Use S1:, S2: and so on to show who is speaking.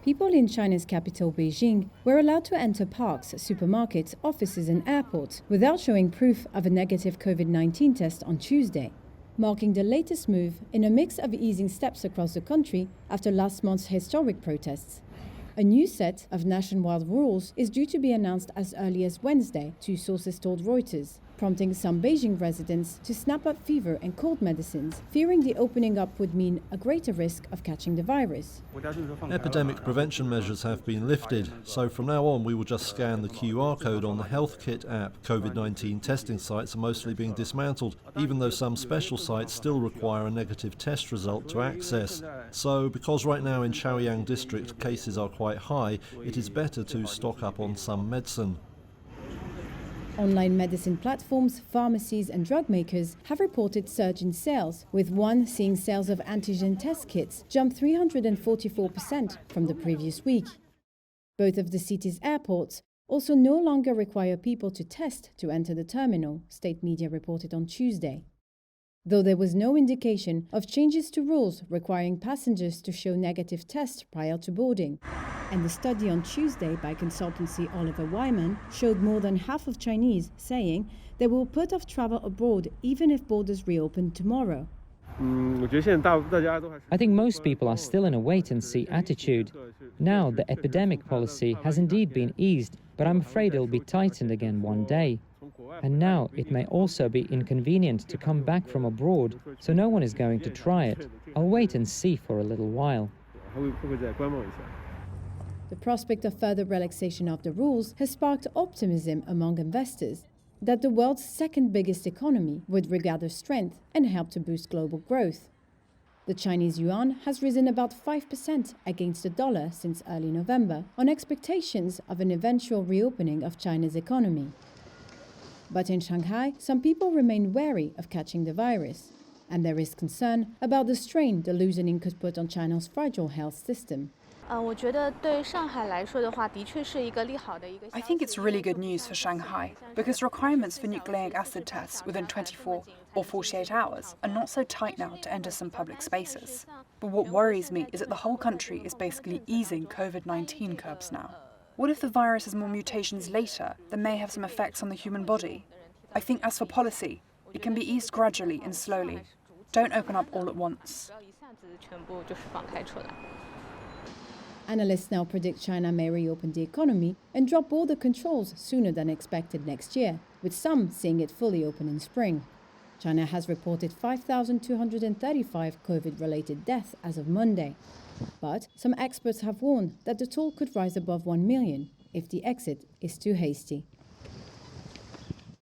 S1: People in China's capital, Beijing, were allowed to enter parks, supermarkets, offices and airports without showing proof of a negative COVID-19 test on Tuesday, marking the latest move in a mix of easing steps across the country after last month's historic protests. A new set of nationwide rules is due to be announced as early as Wednesday, two sources told Reuters, prompting some Beijing residents to snap up fever and cold medicines, fearing the opening up would mean a greater risk of catching the virus.
S2: Epidemic prevention measures have been lifted, so from now on we will just scan the QR code on the Health Kit app. COVID-19 testing sites are mostly being dismantled, even though some special sites still require a negative test result to access. So, because right now in Chaoyang district cases are quite high, it is better to stock up on some medicine.
S1: Online medicine platforms, pharmacies and drug makers have reported surge in sales, with one seeing sales of antigen test kits jump 344% from the previous week. Both of the city's airports also no longer require people to test to enter the terminal, state media reported on Tuesday. Though there was no indication of changes to rules requiring passengers to show negative tests prior to boarding. And the study on Tuesday by consultancy Oliver Wyman showed more than half of Chinese saying they will put off travel abroad even if borders reopen tomorrow.
S3: I think most people are still in a wait-and-see attitude. Now, the epidemic policy has indeed been eased, but I'm afraid it'll be tightened again one day. And now it may also be inconvenient to come back from abroad, so no one is going to try it. I'll wait and see for a little while.
S1: The prospect of further relaxation of the rules has sparked optimism among investors that the world's second biggest economy would regather strength and help to boost global growth. The Chinese yuan has risen about 5% against the dollar since early November on expectations of an eventual reopening of China's economy. But in Shanghai, some people remain wary of catching the virus, and there is concern about the strain the loosening could put on China's fragile health system.
S4: I
S5: think it's really good news for Shanghai because requirements for nucleic acid tests within 24 or 48 hours are not so tight now to enter some public spaces. But what worries me is that the whole country is basically easing COVID-19 curbs now. What if the virus has more mutations later that may have some effects on the human body? I think as for policy, it can be eased gradually and slowly. Don't open up all at once.
S1: Analysts now predict China may reopen the economy and drop border controls sooner than expected next year, with some seeing it fully open in spring. China has reported 5,235 COVID-related deaths as of Monday. But some experts have warned that the toll could rise above 1 million if the exit is too hasty.